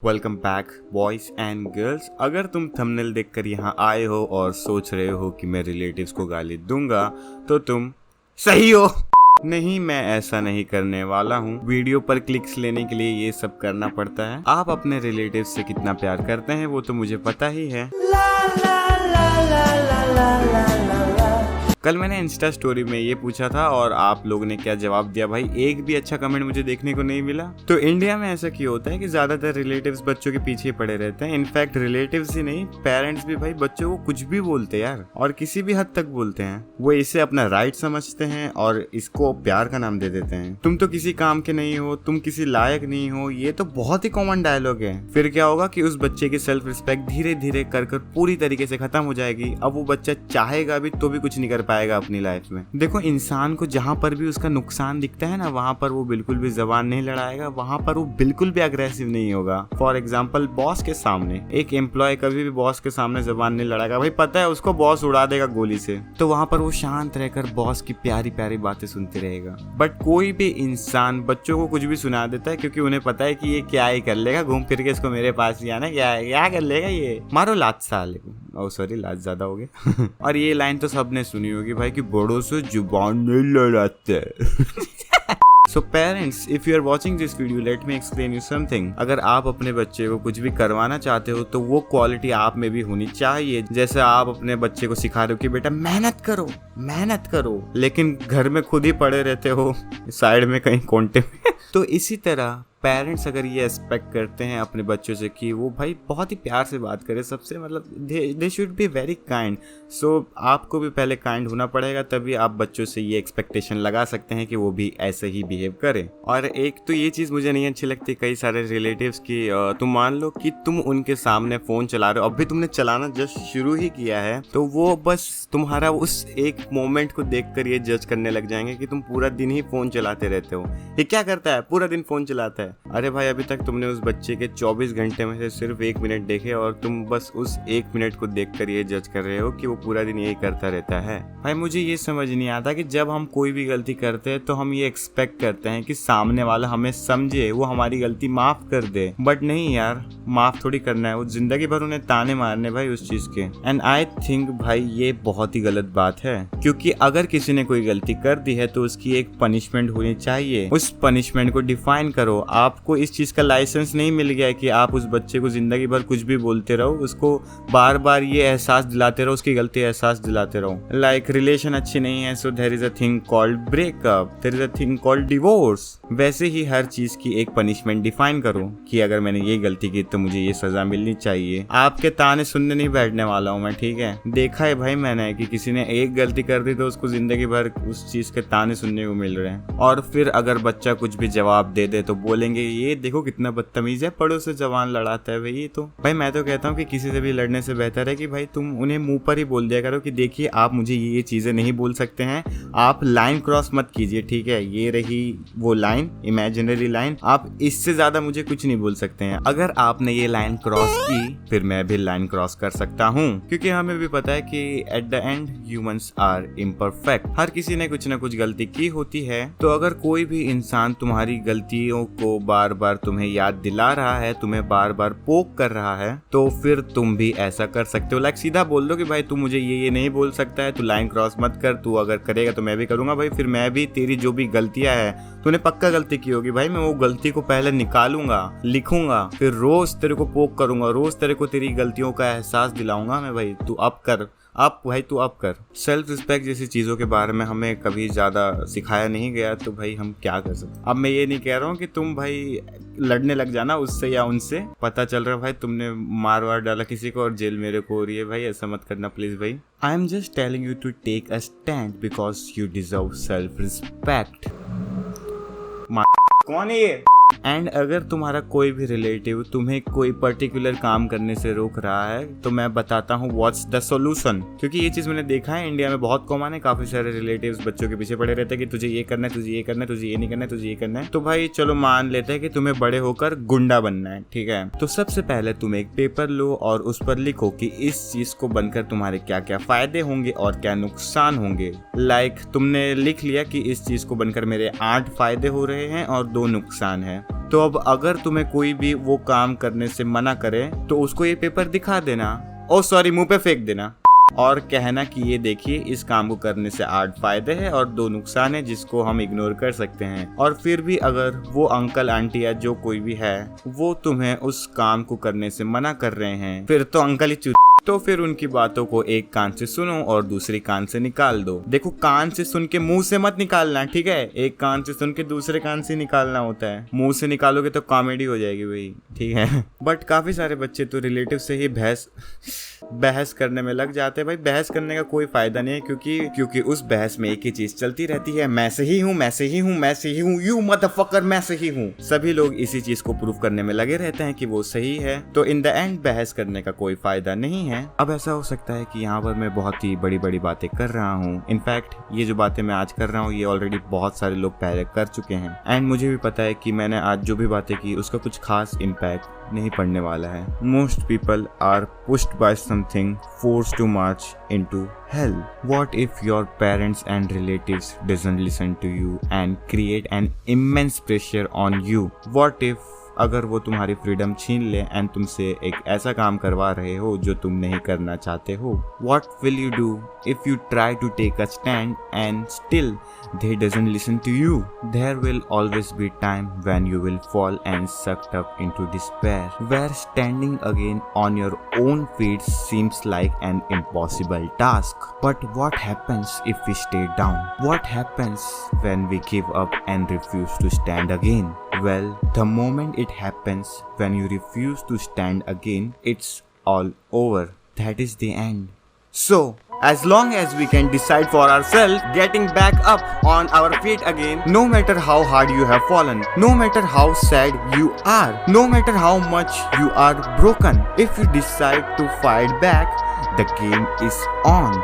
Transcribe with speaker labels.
Speaker 1: Welcome back boys and girls. अगर तुम thumbnail देखकर यहाँ आए हो और सोच रहे हो कि मैं रिलेटिव्स को गाली दूंगा तो तुम सही हो। नहीं, मैं ऐसा नहीं करने वाला हूँ। वीडियो पर क्लिक्स लेने के लिए ये सब करना पड़ता है। आप अपने रिलेटिव्स से कितना प्यार करते हैं वो तो मुझे पता ही है। कल मैंने इंस्टा स्टोरी में ये पूछा था और आप लोगों ने क्या जवाब दिया भाई? एक भी अच्छा कमेंट मुझे देखने को नहीं मिला। तो इंडिया में ऐसा क्यों होता है कि ज्यादातर रिलेटिव्स बच्चों के पीछे पड़े रहते हैं। इनफैक्ट रिलेटिव्स ही नहीं, पेरेंट्स भी भाई बच्चों को कुछ भी बोलते हैं यार, और किसी भी हद तक बोलते हैं। वो इसे अपना राइट समझते हैं और इसको प्यार का नाम दे देते हैं। तुम तो किसी काम के नहीं हो, तुम किसी लायक नहीं हो, ये तो बहुत ही कॉमन डायलॉग है। फिर क्या होगा कि उस बच्चे की सेल्फ रिस्पेक्ट धीरे धीरे कर पूरी तरीके से खत्म हो जाएगी। अब वो बच्चा चाहेगा भी तो भी कुछ नहीं कर पाएगा अपनी लाइफ में। देखो, इंसान को जहां पर भी उसका नुकसान दिखता है ना, वहां पर वो बिल्कुल भी जबान नहीं लड़ाएगा, वहां पर वो बिल्कुल भी अग्रेसिव नहीं होगा। फॉर एग्जाम्पल, बॉस के सामने एक एम्प्लॉय कभी भी बॉस के सामने जबान नहीं लड़ाएगा। भाई पता है उसको बॉस उड़ा देगा गोली से, तो वहां पर वो शांत रहकर बॉस की प्यारी प्यारी बातें सुनते रहेगा। बट कोई भी इंसान बच्चों को कुछ भी सुना देता है क्योंकि उन्हें पता है कि ये क्या ही कर लेगा, घूम फिर के इसको मेरे पास ही आना, क्या कर लेगा ये, मारो लात साले को। ओ सॉरी, लात ज्यादा हो गया। और ये लाइन तो सबने सुनी होगी भाई कि बड़ों से जुबान नहीं लड़ाते। So parents, if you are watching this video, let me explain you something. अगर आप अपने बच्चे को कुछ भी करवाना चाहते हो तो वो क्वालिटी आप में भी होनी चाहिए। जैसे आप अपने बच्चे को सिखा रहे हो कि बेटा मेहनत करो, लेकिन घर में खुद ही पड़े रहते हो साइड में कहीं कोने में। तो इसी तरह पेरेंट्स अगर ये एक्सपेक्ट करते हैं अपने बच्चों से कि वो भाई बहुत ही प्यार से बात करे सबसे, मतलब they should be very kind. So आपको भी पहले काइंड होना पड़ेगा, तभी आप बच्चों से ये एक्सपेक्टेशन लगा सकते हैं कि वो भी ऐसे ही बिहेव करें। और एक तो ये चीज़ मुझे नहीं अच्छी लगती कई सारे रिलेटिव्स की, तुम मान लो कि तुम उनके सामने फ़ोन चला रहे हो, अभी तुमने चलाना जस्ट शुरू ही किया है, तो वो बस तुम्हारा उस एक मोमेंट को देख कर ये जज करने लग जाएंगे कि तुम पूरा दिन ही फ़ोन चलाते रहते हो। ये क्या करता है? पूरा दिन फ़ोन चलाता है। अरे भाई, अभी तक तुमने उस बच्चे के 24 घंटे में से सिर्फ 1 मिनट देखे और तुम बस उस 1 मिनट को देखकर ये जज कर रहे हो कि वो पूरा दिन यही करता रहता है। भाई मुझे ये समझ नहीं आता कि जब हम कोई भी गलती करते हैं तो हम ये एक्सपेक्ट करते हैं कि सामने वाला हमें समझे, वो हमारी गलती माफ कर दे। बट नहीं यार, माफ थोड़ी करना है, वो जिंदगी भर उन्हें ताने मारने भाई उस चीज के। एंड आई थिंक भाई ये बहुत ही गलत बात है, क्योंकि अगर किसी ने कोई गलती कर दी है तो उसकी एक पनिशमेंट होनी चाहिए। उस पनिशमेंट को डिफाइन करो। आपको इस चीज का लाइसेंस नहीं मिल गया है कि आप उस बच्चे को जिंदगी भर कुछ भी बोलते रहो, उसको बार बार ये एहसास दिलाते रहो, उसकी गलती एहसास दिलाते रहो। लाइक रिलेशन अच्छी नहीं है so there is a thing called breakup, there is a thing called divorce. वैसे ही हर चीज की एक पनिशमेंट डिफाइन करो कि अगर मैंने ये गलती की तो मुझे ये सजा मिलनी चाहिए। आपके ताने सुनने नहीं बैठने वाला हूँ मैं, ठीक है? देखा है भाई मैंने कि किसी ने एक गलती कर दी तो उसको जिंदगी भर उस चीज के ताने सुनने को मिल रहे हैं। और फिर अगर बच्चा कुछ भी जवाब दे दे तो बोलेंगे ये देखो कितना बदतमीज है, पड़ों से जवान लड़ाता है। भाई तो भाई मैं तो कहता हूँ कि किसी से भी लड़ने से बेहतर है कि भाई तुम उन्हें मुंह पर ही बोल दिया करो कि देखिए आप मुझे ये चीजें नहीं बोल सकते हैं, आप लाइन क्रॉस मत कीजिए, ठीक है? ये रही वो लाइन, इमेजिनरी लाइन, आप इससे ज्यादा मुझे कुछ नहीं बोल सकते हैं। अगर आपने ये लाइन क्रॉस की फिर मैं भी लाइन क्रॉस कर सकता हूँ, क्योंकि हमें भी पता है कि at the end humans are imperfect. हर किसी ने कुछ ना कुछ गलती की होती है। तो अगर कोई भी इंसान तुम्हारी गलतियों को बार बार तुम्हें याद दिला रहा है, तुम्हें बार बार पोक कर रहा है, तो फिर तुम भी ऐसा कर सकते हो। लाइक सीधा बोल दो कि भाई तू मुझे ये नहीं बोल सकता है, तू लाइन क्रॉस मत कर, तू अगर करेगा तो मैं भी करूंगा भाई, फिर मैं भी तेरी जो भी गलतियां है, तूने पक्का गलती की होगी भाई, मैं वो गलती को पहले निकालूंगा, लिखूंगा, फिर रोज तेरे को पोक करूंगा, रोज तेरे को तेरी गलतियों का एहसास दिलाऊंगा मैं, भाई तू अब कर, अब भाई तू अब कर। सेल्फ रिस्पेक्ट जैसी चीज़ों के बारे में हमें कभी ज़्यादा सिखाया नहीं गया, तो भाई हम क्या कर सकते। अब मैं ये नहीं कह रहा हूँ कि तुम भाई लड़ने लग जाना उससे या उनसे, पता चल रहा है भाई तुमने मार वार डाला किसी को और जेल मेरे को हो रही है, भाई ऐसा मत करना प्लीज़ भाई। I am just telling you to take a stand because you deserve self respect. कौन है ये? एंड अगर तुम्हारा कोई भी रिलेटिव तुम्हें कोई पर्टिकुलर काम करने से रोक रहा है तो मैं बताता हूँ व्हाट्स द सॉल्यूशन, क्योंकि ये चीज़ मैंने देखा है इंडिया में बहुत कॉमन है। काफ़ी सारे रिलेटिव्स बच्चों के पीछे पड़े रहते हैं कि तुझे ये करना है, तुझे ये करना है, तुझे ये नहीं करना है, तुझे ये करना है। तो भाई चलो मान लेते हैं कि तुम्हें बड़े होकर गुंडा बनना है, ठीक है? तो सबसे पहले तुम एक पेपर लो और उस पर लिखो कि इस चीज़ को बनकर तुम्हारे क्या क्या फ़ायदे होंगे और क्या नुकसान होंगे। लाइक तुमने लिख लिया कि इस चीज़ को बनकर मेरे 8 फायदे हो रहे हैं और 2 नुकसान है। तो अब अगर तुम्हें कोई भी वो काम करने से मना करे तो उसको ये पेपर दिखा देना, ओ सॉरी मुंह पे फेंक देना और कहना कि ये देखिए इस काम को करने से 8 फायदे हैं और 2 नुकसान है जिसको हम इग्नोर कर सकते हैं। और फिर भी अगर वो अंकल आंटी या जो कोई भी है वो तुम्हें उस काम को करने से मना कर रहे हैं, फिर तो अंकल ही तो फिर उनकी बातों को एक कान से सुनो और दूसरी कान से निकाल दो। देखो कान से सुन के मुंह से मत निकालना, ठीक है? एक कान से सुन के दूसरे कान से निकालना होता है। मुंह से निकालोगे तो कॉमेडी हो जाएगी भाई, ठीक है? बट काफी सारे बच्चे तो रिलेटिव से ही बहस करने में लग जाते हैं। भाई बहस करने का कोई फायदा नहीं है क्योंकि उस बहस में एक ही चीज चलती रहती है, मैं सही हूँ, मैं सही हूँ, मैं सही हूँ, यू मदरफकर मैं सही हूँ। सभी लोग इसी चीज को प्रूव करने में लगे रहते हैं कि वो सही है, तो इन द एंड बहस करने का कोई फायदा नहीं है। अब ऐसा हो सकता है कि यहाँ पर मैं बहुत ही बड़ी बड़ी बातें कर रहा हूँ। इनफैक्ट ये जो बातें मैं आज कर रहा हूँ ये ऑलरेडी बहुत सारे लोग पहले कर चुके हैं एंड मुझे भी पता है कि मैंने आज जो भी बातें की उसका कुछ खास इम्पैक्ट नहीं पड़ने वाला है। Most people are pushed by something forced to march into hell. What if your parents and relatives doesn't listen to you and create an immense pressure on you? What if अगर वो तुम्हारी freedom छीन ले and तुमसे एक ऐसा काम करवा रहे हो जो तुम नहीं करना चाहते हो? What will you do if you try to take a stand and still they doesn't listen to you? There will always be time when you will fall and sucked up into despair, where standing again on your own feet seems like an impossible task. But what happens if we stay down? What happens when we give up and refuse to stand again? Well, the moment it happens, when you refuse to stand again, it's all over. That is the end. So, as long as we can decide for ourselves, getting back up on our feet again, no matter how hard you have fallen, no matter how sad you are, no matter how much you are broken, if you decide to fight back, the game is on.